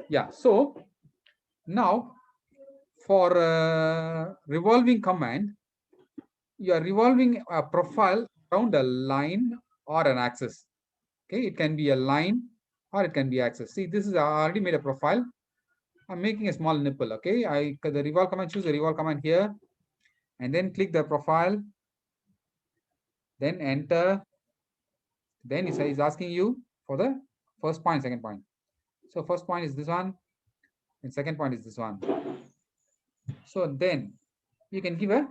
Yeah. So now for revolving command, you are revolving a profile around a line or an axis. Okay, it can be a line or it can be axis. See, this is I already made a profile. I'm making a small nipple. Okay, the revolve command, choose the revolve command here, and then click the profile, then enter. Then it's asking you for the first point, second point. So first point is this one, and second point is this one. So then you can give a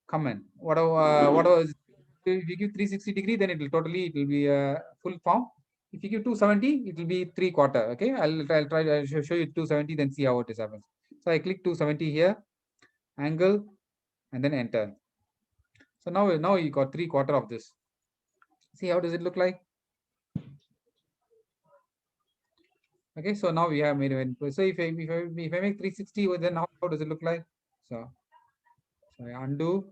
comment. Whatever if you give 360-degree, then it will be a full form. If you give 270, it will be three quarter. Okay, I'll show you 270, then see how it is happens. So I click 270 here, angle, and then enter. So now you got three quarter of this. See how does it look like? Okay, so now we have made it. So if I make 360, well, then how does it look like? So I undo.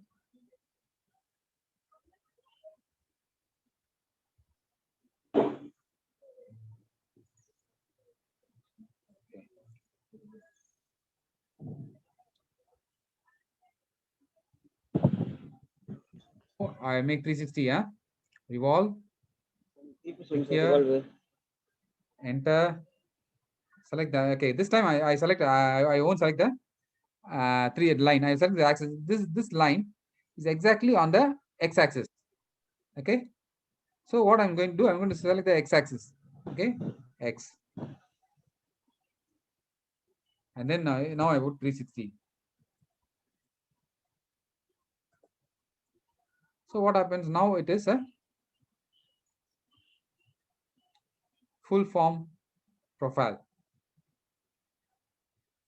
Oh, I make 360, yeah. Revolve. Click here. Enter. Select the. Okay, this time I select. I won't select the three line. I select the axis. This line is exactly on the x-axis. Okay. So what I'm going to do, I'm going to select the x-axis. Okay, x, and then now I put 360. So what happens now? It is a full form profile.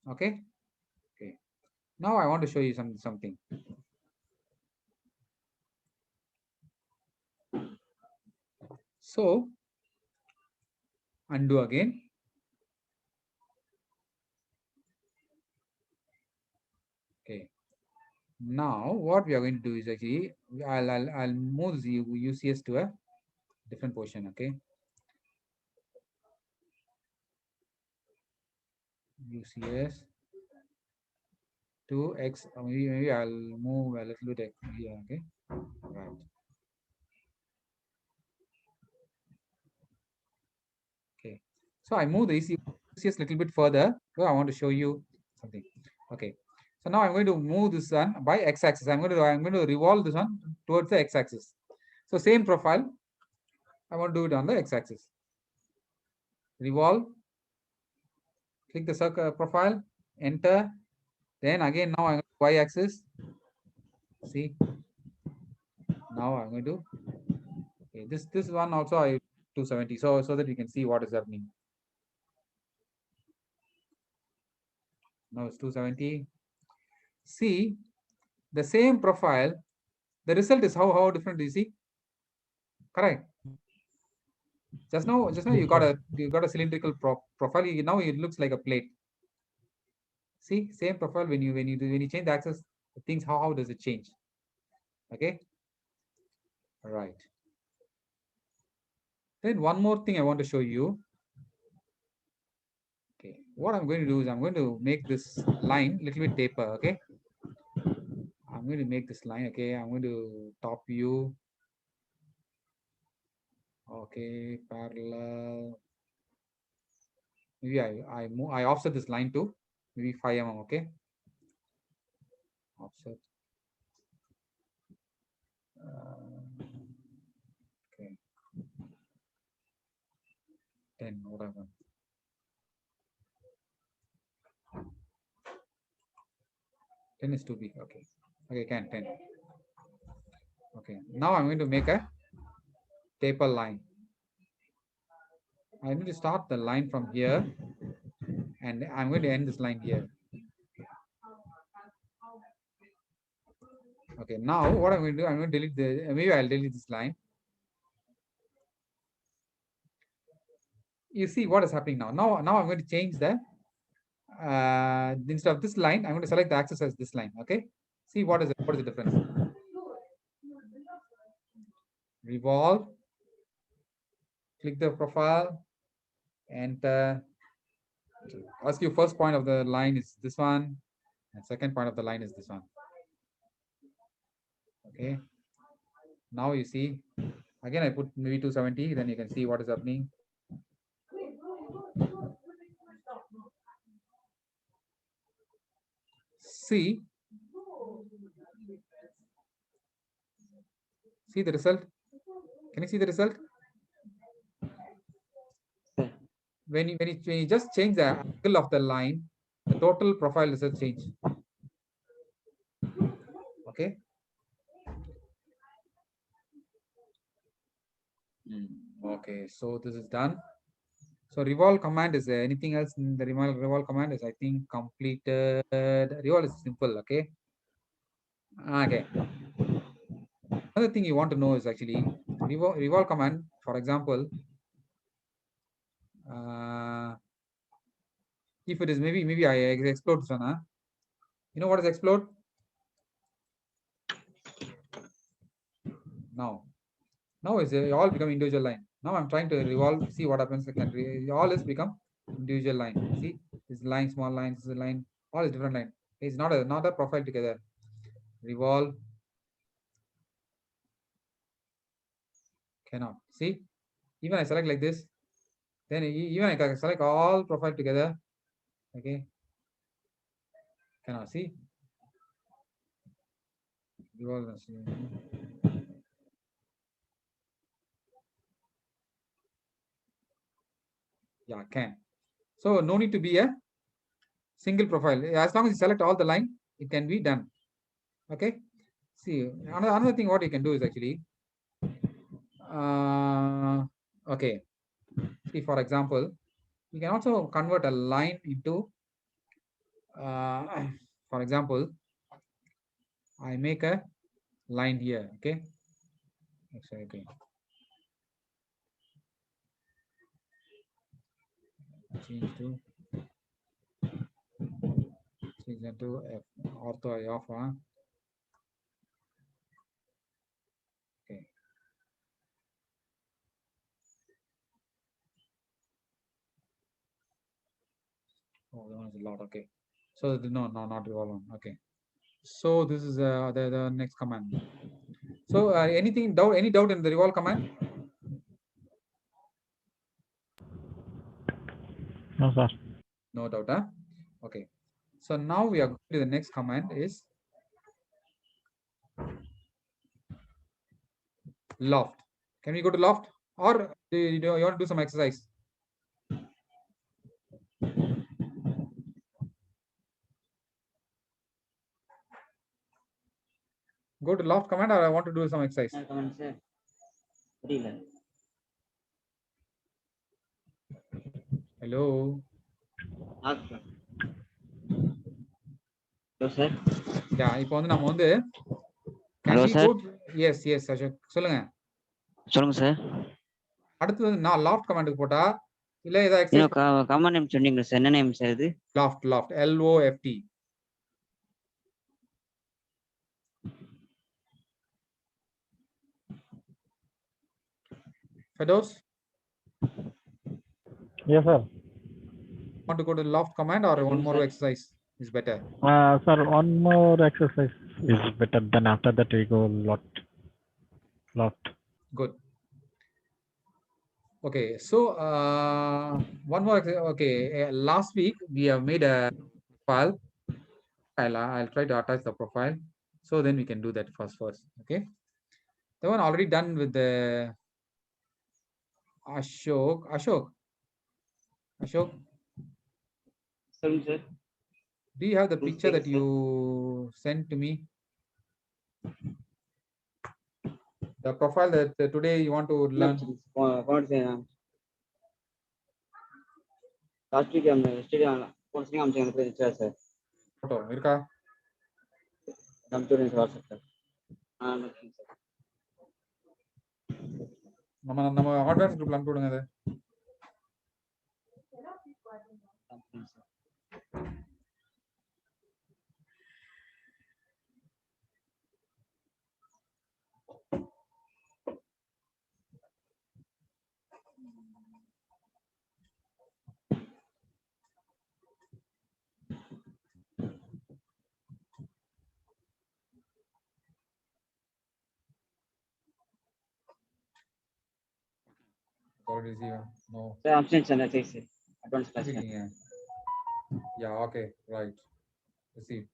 Okay. Okay. Now I want to show you something. So undo again. Okay. Now what we are going to do is actually I'll move the UCS to a different position. Okay. UCS to X. Maybe I'll move a little bit here. Okay. Right. Okay. So I move the UCS a little bit further. So I want to show you something. Okay. So now I'm going to move this one by x-axis. I'm going to revolve this one towards the x-axis. So same profile. I want to do it on the x-axis. Revolve. Click the circle profile. Enter. Then again now I'm going to y-axis. See. Now I'm going to. Okay. This one also I 270. So that you can see what is happening. Now it's 270. See the same profile. The result is how different do you see? Correct. Just now you got a cylindrical profile. Now it looks like a plate. See, same profile when you change the axis, things how does it change? Okay, all right. Then one more thing I want to show you. Okay, what I'm going to do is I'm going to make this line a little bit taper. Okay, I'm going to make this line. Okay, I'm going to top view. Okay, parallel. Maybe I offset this line to maybe 5 mm. Okay, offset. Okay, 10 whatever. 10 is too big. Okay, okay, can 10. Okay, now I'm going to make a taper line. I need to start the line from here, and I'm going to end this line here. Okay, now what I'm going to do, I'm going to delete maybe I'll delete this line. You see what is happening now. Now I'm going to change the, instead of this line, I'm going to select the axis as this line. Okay, see what is the difference. Revolve, click the profile, enter. Ask you first point of the line is this one, and second point of the line is this one. Okay. Now you see, again I put maybe 270, then you can see what is happening. See the result. Can you see the result? When you just change the angle of the line, the total profile result change. Okay. Okay, so this is done. So revolve command is there. Anything else in the revolve command is, I think, completed. Revolve is simple. Okay. Okay. Another thing you want to know is actually revolve command. For example, if it is maybe I explode this one. Huh? You know what is explode? Now is all become individual line. Now I'm trying to revolve. See what happens. I can all is become individual line. See this line, small line, this is a line, all is different line. It's not a profile together. Revolve cannot see. Even I select like this, then even I can select all profile together. Okay, cannot see. Revolve. Yeah, can. So no need to be a single profile. As long as you select all the line, it can be done. Okay. See, another thing what you can do is actually, okay. See, for example, you can also convert a line into, for example, I make a line here. Okay. Okay. Change that to ortho of. Okay. Oh, that one is a lot. Okay. So no, not revolve on. Okay. So this is the next command. So any doubt in the revolve command? No, sir. No doubt, huh? Okay. So now we are going to the next command is loft. Can we go to loft, or you want to do some exercise? Go to loft command, or I want to do some exercise? Hello. Hello, sir. Yeah, இப்போ வந்து நம்ம வந்து can Hello, we sir. go to, yes Ashok சொல்லுங்க. சொல்லுங்க sir. அடுத்து வந்து நான் loft கமாண்டுக்கு போட்டா இல்ல ஏதோ இன்னும் எக்ஸசைஸ் கமெண்ட் நேம் சொன்னீங்களா சார்? என்ன நேம் சார் இது? Loft LOFT. Fedos, Yes, sir. want to go to loft command or one more exercise is better? Sir, one more exercise is better. Then after that we go lot. Good. Okay, so one more. Okay, last week we have made a file. I'll try to attach the profile, so then we can do that first. Okay, the one already done with the Ashok. சொல்லுங்க sir. Do you have the picture that you sent to me? The profile that today you want to learn? Last week அந்த stadium போனீங்க அம்சம் எனக்கு இருந்துச்சா sir? Photo இருக்கா? அம்சம் WhatsApp sir. நம்ம advance குரூப்ல அனுப்பி விடுங்க அதை. already receive. No. Sir, option sir, that's it, sir. Advanced class. Clicking, yeah, okay, right. Receive.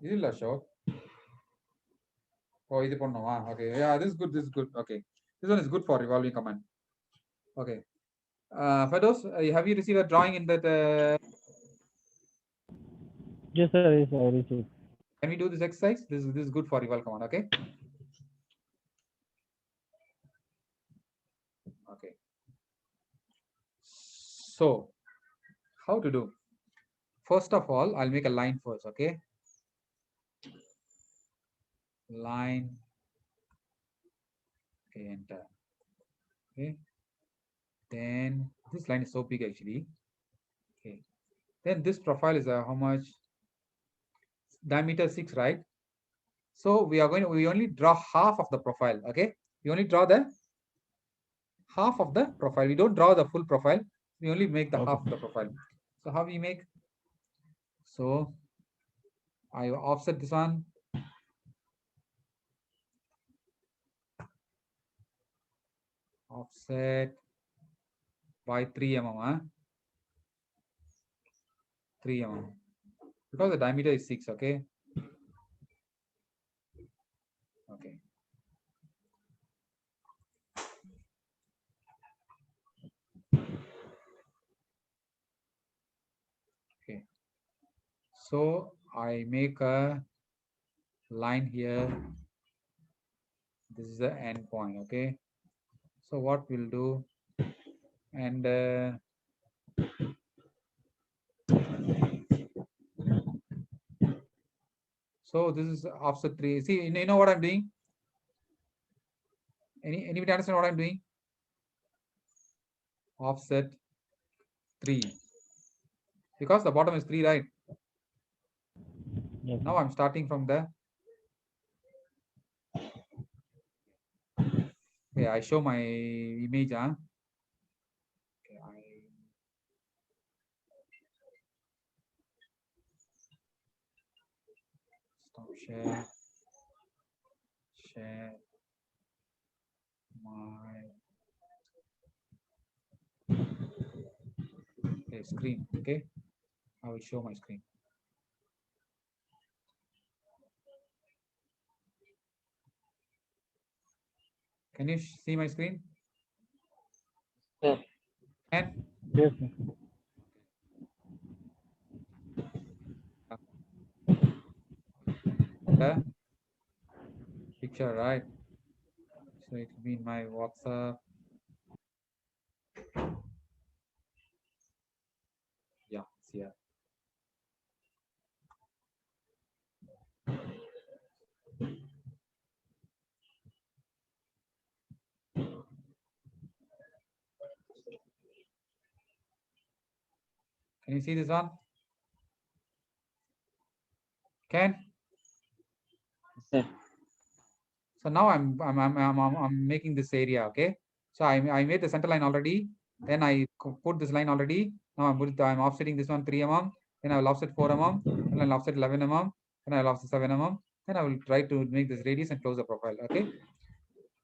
Is it Ashok? Oh, இது பண்ணுமா? Okay, yeah, this is good. This is good. Okay, this one is good for revolving command. Okay, Fedos, have you received a drawing in that? Yes, sir. Yes, I received. Can we do this exercise? This is good for revolve command. Okay. Okay. So, how to do? First of all, I'll make a line first. Okay. Line. Okay, enter. Okay. Then this line is so big actually. Okay. Then this profile is how much? Diameter 6, right? So we only draw half of the profile. Okay. We only draw the half of the profile. We don't draw the full profile. We only make the Okay. half of the profile. So how we make? So I offset this one. Offset by 3 mm. 3 mm. Because the diameter is 6. Okay. Okay. Okay. So I make a line here. This is the end point. Okay. So what we'll do, and so this is offset 3. See, you know what I'm doing? Anybody understand what I'm doing? Offset 3. Because the bottom is 3, right? Yes. Now I'm starting from the. Okay, I show my image. Okay, stop share. Share my screen. Okay, I will show my screen. Can you see my screen? Sir. And Yes. the picture, right? So it will be in my WhatsApp. Yeah, it's here. Can you see this one? Can? Sir. So now I'm making this area. Okay. So I made the center line already. Then I put this line already. Now I'm offsetting this one 3 mm. Then I will offset 4 mm. Then I'll offset 11 mm. Then I'll offset 7 mm. Then I will try to make this radius and close the profile. Okay.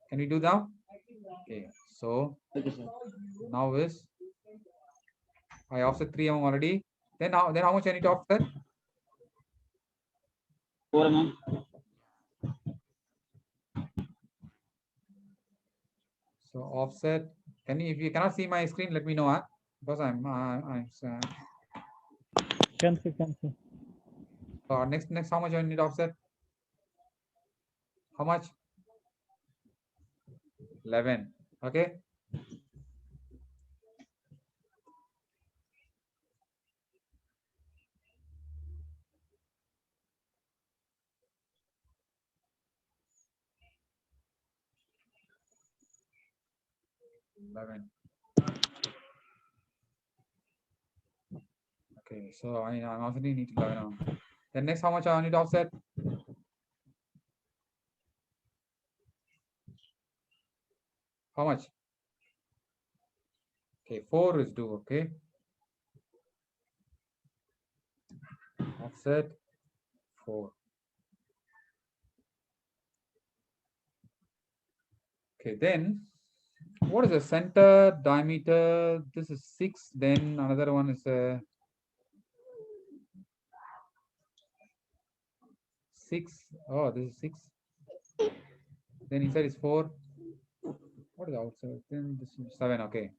Can we do that? Okay. So Okay, sir. now is I offset 3 mm already. Then how much I need to offset? 4 mm. So offset. If you cannot see my screen, let me know. Because I'm Can see. next how much I need to offset? How much? 11. Okay. Okay, so I also need 11. Then next, how much I need to offset? How much? Okay, 4 is due. Okay, offset 4. Okay, then what is the center diameter? This is 6. Then another one is 6. Oh, this is 6. Then inside is 4. What is outside? Then this is 7. Okay.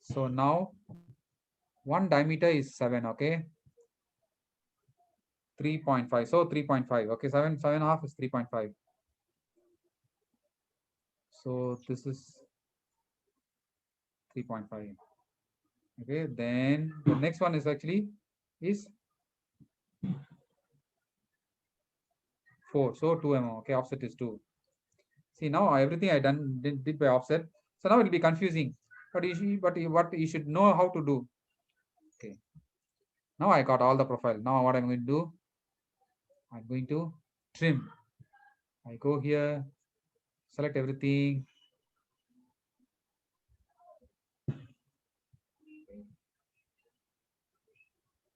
So now one diameter is 7. Okay. 3.5. So 3.5. Okay. 7.5 is 3.5. So this is 3.5. Okay. Then the next one is actually is 4. So 2 mm. Okay. Offset is 2. See, now everything I did by offset. So now it will be confusing. But what you should know how to do. Okay. Now I got all the profile. Now what I'm going to do? I'm going to trim. I go here, select everything.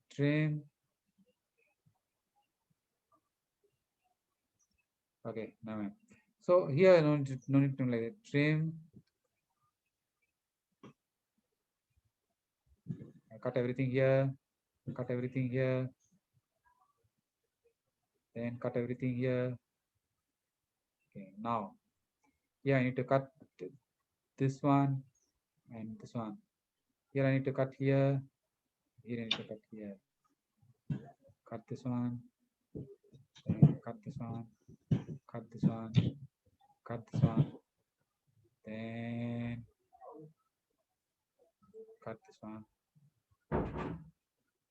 Trim. Okay, now so here no need to like that. Trim. I cut everything here, cut everything here, then cut everything here. Okay, now here I need to cut this one and this one. Here I need to cut here. Here I need to cut here. Cut this one. Then cut this one. Cut this one. Cut this one. Then cut this one.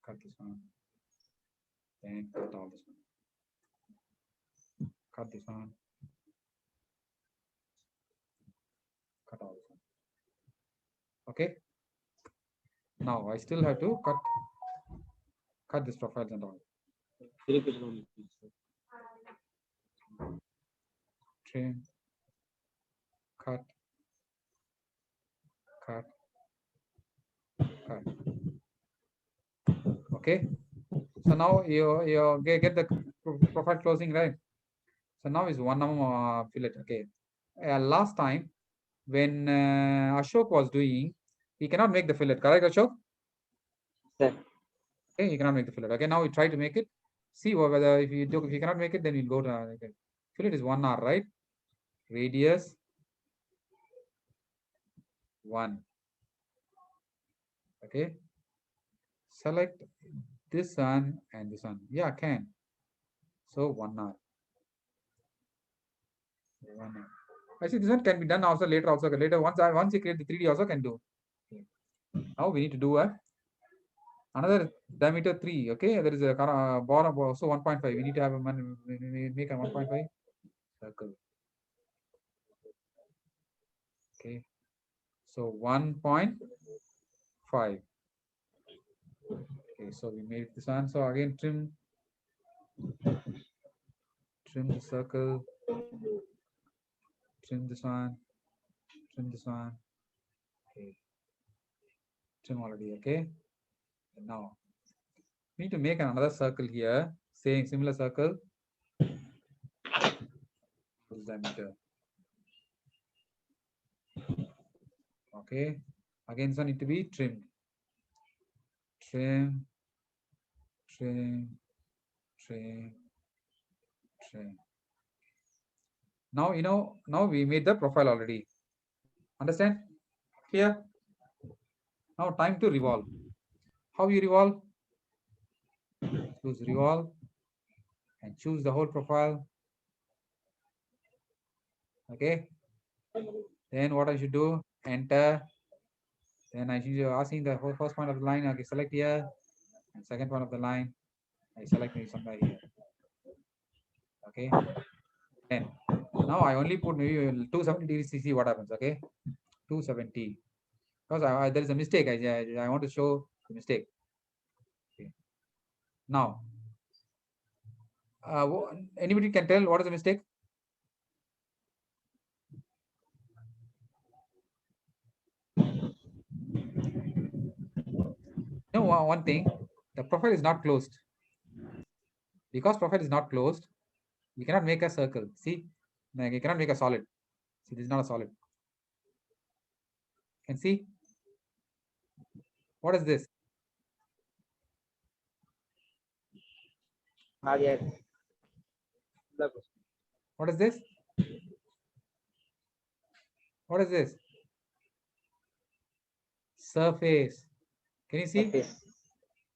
Cut this one. Then cut all this one. Cut this one. Cut all this one. Okay. Now I still have to cut this profiles and all. Trim, cut, cut, cut. Okay. So now you get the profile closing, right? So now is 1 mm fillet. Okay. Last time when Ashok was doing, he cannot make the fillet. Correct, Ashok? Sir. Okay, you cannot make the fillet. Okay, now we try to make it. See whether if you cannot make it, then we'll go to okay. Fillet is 1 hour, right? Radius 1. Okay. Select this one and this one. Yeah, can. So 1 hour. 1 hour. Actually, this one can be done also later. Also later once you create the 3D also can do. Okay. Now we need to do another diameter 3. Okay, there is a bottom also 1.5. We need to have make a 1.5 circle. Okay, so 1.5. Okay, so we made this one. So again trim the circle, trim this one, trim this one. Okay, trim already. Okay, and now we need to make another circle here, same similar circle. This diameter. Okay, again this one need to be trimmed. Trim, trim, trim, trim. Now now we made the profile already. Understand? Here. Now time to revolve. How you revolve? Choose revolve and choose the whole profile. Okay. Then what I should do? Enter. Then I should asking the whole first point of the line. Okay, select here. And second point of the line. I select maybe somewhere here. Okay. Then now I only put maybe 270 degrees CC. What happens? Okay. 270. Because there is a mistake. I want to show the mistake. Okay. Now, anybody can tell what is the mistake? No, one thing, the profile is not closed. Because profile is not closed, you cannot make a circle. See, like you cannot make a solid. See, this is not a solid. Can see? What is this? Not yet. What is this? What is this? Surface. Can you see? Surface.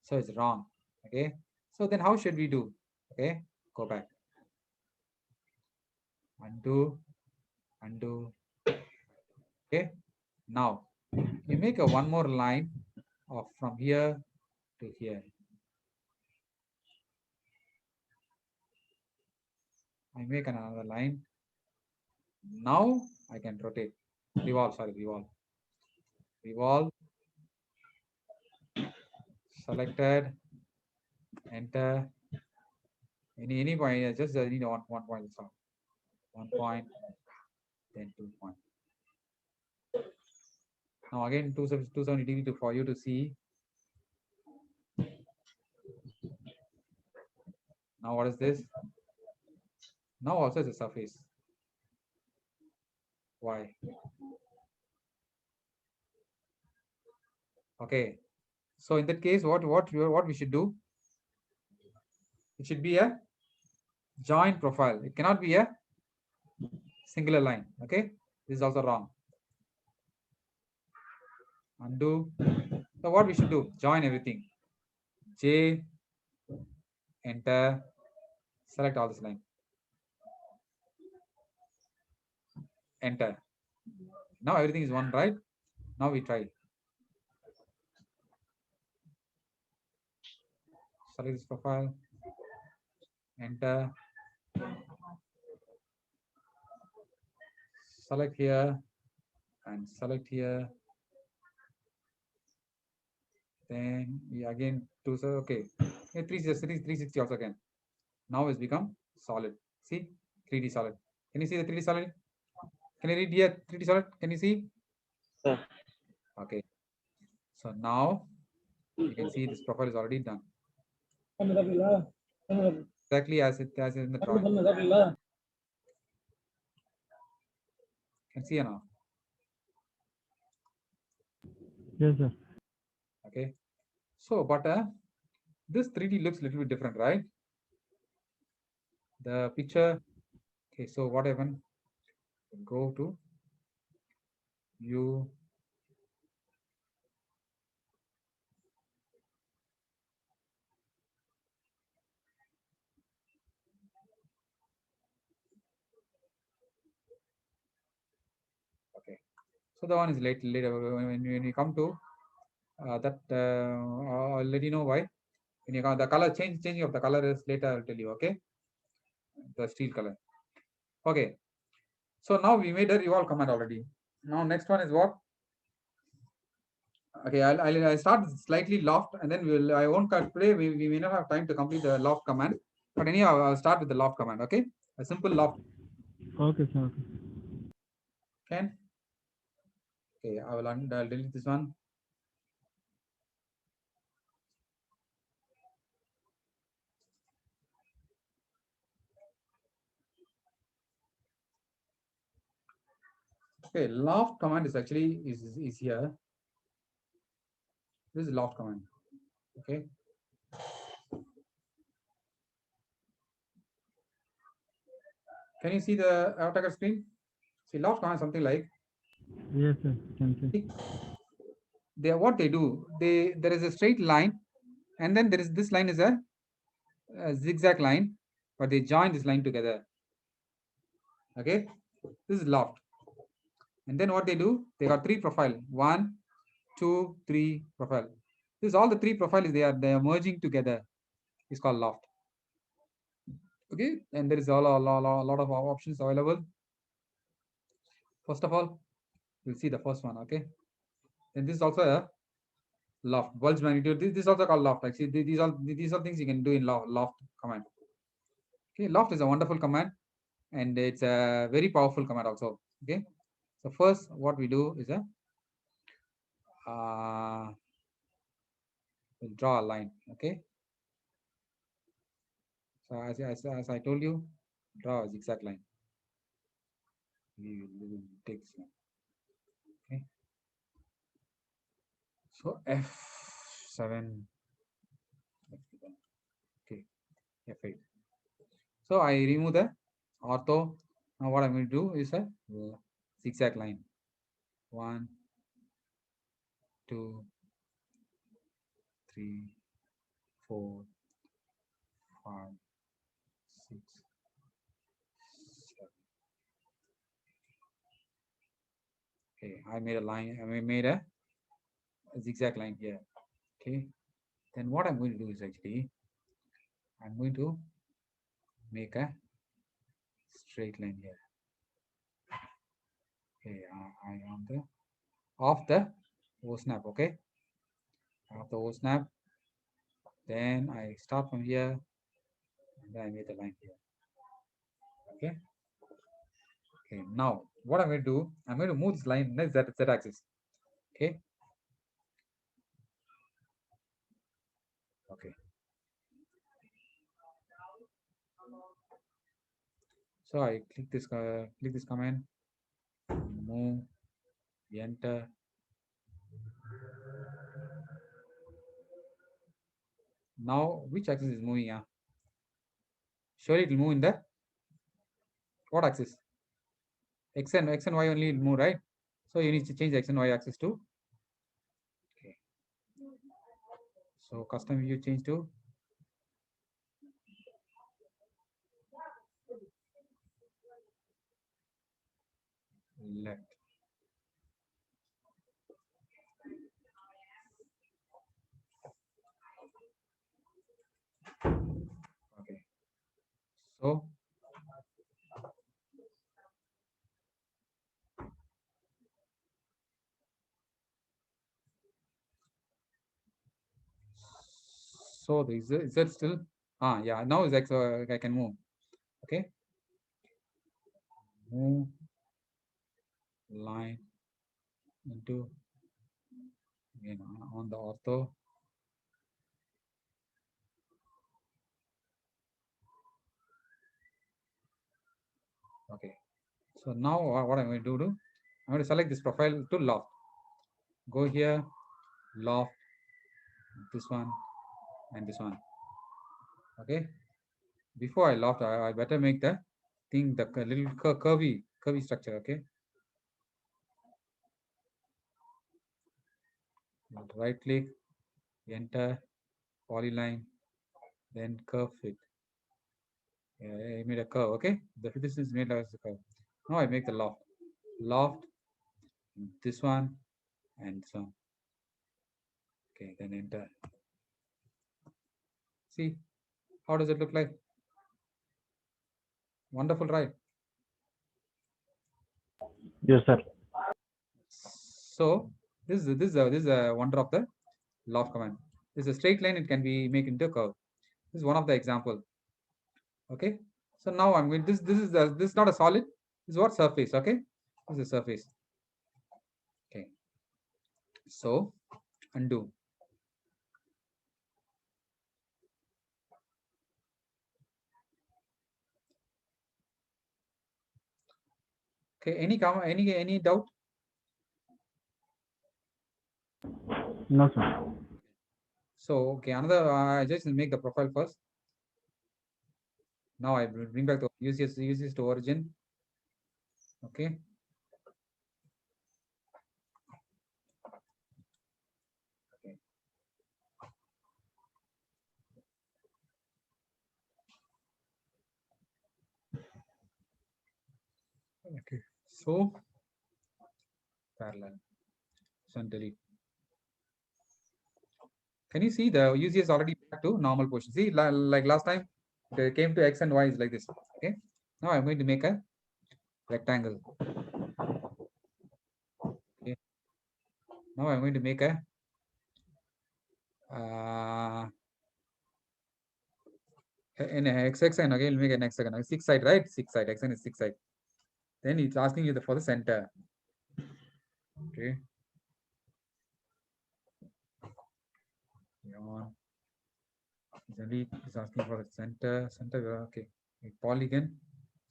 So it's wrong. Okay. So then how should we do? Okay. Go back. Undo. Undo. Okay. Now you make a one more line of from here to here. I make another line. Now I can rotate. Revolve. Sorry, revolve. Revolve. Selected. Enter. Any point. Just need one point. So 1 point. Then 2 point. Now again 270 degree for you to see. Now what is this? Now also it's a surface. Why? Okay. So in that case, what we should do? It should be a joint profile. It cannot be a singular line. Okay. This is also wrong. Undo. So what we should do? Join everything. J. Enter. Select all this line. Enter. Now everything is one, right? Now we try. Select this profile. Enter. Select here and select here. Then we again do so. Okay. 360 also again. Now it's become solid. See 3D solid. Can you see the 3D solid? Can you read here 3D solid? Can you see? Sir. Okay. So now you can see this profile is already done. Exactly as it as in the drawing. Can see now. Yes, sir. Okay. So, but this 3D looks a little bit different, right? The picture. Okay. So what happened? Go to view. Okay. So the one is later when you come to that I'll let you know why. When you come the color changing of the color is later I'll tell you. Okay. The steel color. Okay. So now we made a revolve command already. Now next one is what? Okay, I'll start slightly loft and then I won't cut today. We may not have time to complete the loft command. But anyhow, I'll start with the loft command. Okay. A simple loft. Okay, sir. Okay. Can. Okay, I'll delete this one. Okay, loft command is actually is here. This is loft command. Okay. Can you see the AutoCAD screen? See, loft command is something like Yes, sir. Can see. what they do. There is a straight line, and then there is this line is a zigzag line, but they join this line together. Okay, this is loft. And then what they do, they got three profile. 1, 2, 3 profile. This all the three profiles they are merging together. It's called loft. Okay, and there is a lot of options available. First of all, we'll see the first one. Okay, then this is also a loft. Bulge magnitude. This is also called loft. Actually, these are things you can do in loft command. Okay, loft is a wonderful command, and it's a very powerful command also. Okay, so first what we do is we'll draw a line. Okay, so as I told you, draw a zigzag line. We will take this one. Okay, So F7. Okay, F8. So I remove the ortho. Now what I'm going to do is a zigzag line. 1, 2, 3, 4, 5, 6, 7. Okay, I made a line. I made a zigzag line here. Okay, then what I'm going to do is actually I'm going to make a straight line here. Okay, I on the off the O snap. Okay, off the O snap. Then I start from here, and then I make the line here. Okay. Okay. Now what I'm going to do, I'm going to move this line next z axis. Okay. Okay. So I click this command, move, enter. Now which axis is moving? Yeah. Surely it will move in the what axis? X and Y only will move, right? So you need to change the X and Y axis to. Okay. So custom view change to left. Okay. So the is that still? Yeah. Now is X. I can move. Okay. Move line into again on the ortho. Okay. So now what I'm going to do? I'm going to select this profile to loft. Go here, loft, this one, and this one. Okay. Before I loft, I better make the thing the little curvy structure. Okay. Right click, enter, polyline, then curve fit. I made a curve. Okay. This is made as a curve. Now I make the loft, this one, and this one. Okay. Then enter. See how does it look like? Wonderful, right? Yes, sir. So this is a wonder of the loft command. This is a straight line. It can be made into a curve. This is one of the example. Okay. So now I'm going. This is not a solid. This is what surface. Okay. This is a surface. Okay. So undo. Okay. Any comment? Any doubt? No, sir. So okay. Another. I just make the profile first. Now I bring back the use to origin. Okay. Okay. Okay. So parallel. So delete. Can you see the UCS already back to normal position? See, like last time, they came to X and Y is like this. Okay. Now I'm going to make a rectangle. Okay. Now I'm going to make a an hexagon. Again, we'll make an hexagon. 6 side, right? 6 side. Hexagon is 6 side. Then it's asking you for the center. Okay. Beyond. Delete is asking for the center. Center. Okay. A polygon.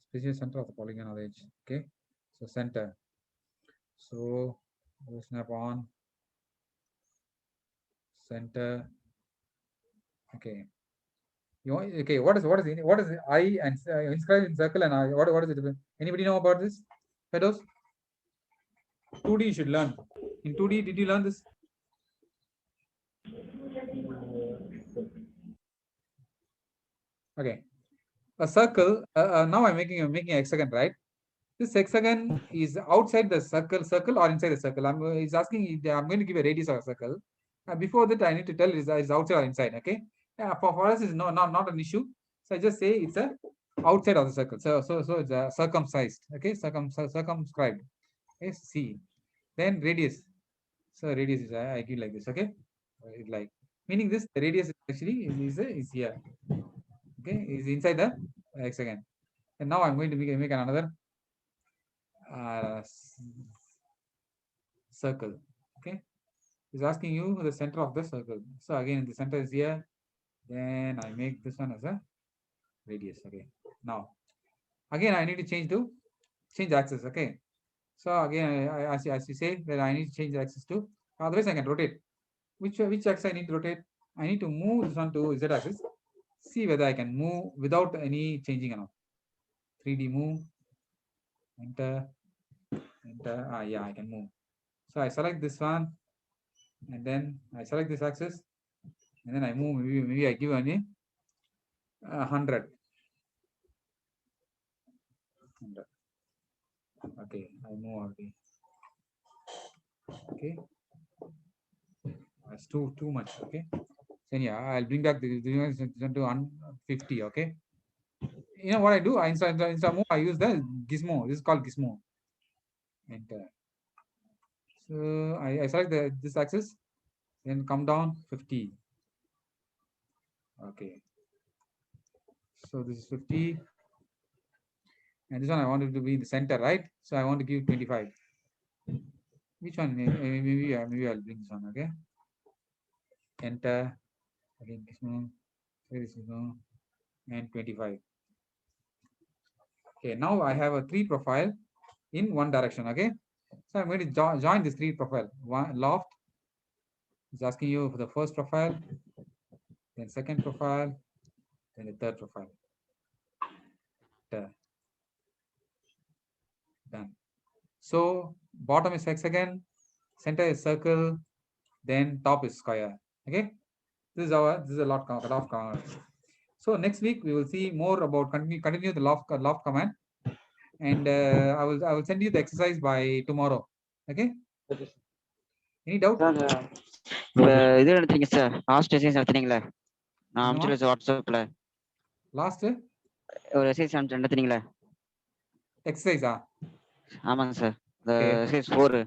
Special center of the polygon or the edge. Okay. So center. So go snap on. center. Okay. You want, okay, what is I and inscribe in circle and I, what is it? Anybody know about this? Pedos? 2D you should learn. In 2D, did you learn this? Okay. A circle. Now I'm making a hexagon, right? This hexagon is outside the circle or inside the circle. He's asking. I'm going to give a radius of a circle. Before that, I need to tell is outside or inside. Okay. Yeah. For us, is not an issue. So I just say it's a outside of the circle. So it's circumcised. Okay. Circumscribed. Okay. C. Then radius. So radius is I give like this. Okay. Like meaning this the radius actually is here. Okay. Is inside the hexagon. And now I'm going to make another circle. Okay, it's asking you the center of the circle. So again, the center is here. Then I make this one as a radius. Okay, now again I need to change axis. Okay, so again as you say that I need to change the axis to. Otherwise I can rotate. Which axis I need to rotate? I need to move this one to z axis. See whether I can move without any changing around. 3D move. Enter. Yeah, I can move. So I select this one, and then I select this axis, and then I move. Maybe I give any 100. Okay, I move. Okay. That's too much. Okay. Then yeah, I'll bring back the to 50. Okay. You know what I do? Instead move, I use the gizmo. This is called gizmo. Enter. So I select this axis, then come down 50. Okay. So this is 50. And this one I want it to be in the center, right? So I want to give 25. Which one? Maybe I'll bring this one. Okay. Enter. Again, this one, and 25. Okay. Now I have a 3 profile in one direction. Okay. So I'm going to join this 3 profile. One loft is asking you for the first profile, then second profile, then the third profile. Done. So bottom is hexagon, center is circle, then top is square. Okay, this is a loft command. So next week we will see more about continue the loft command, and I will send you the exercise by tomorrow. Okay. Any doubt? இது எடுத்தீங்க sir last exercise எடுத்தீங்களா நான் அனுப்பிச்சிருக்கேன் sir வாட்ஸ்அப்ல last ஒரு exercise எடுத்தீங்களா எக்ஸசைஸா ஆமாங்க sir exercise 4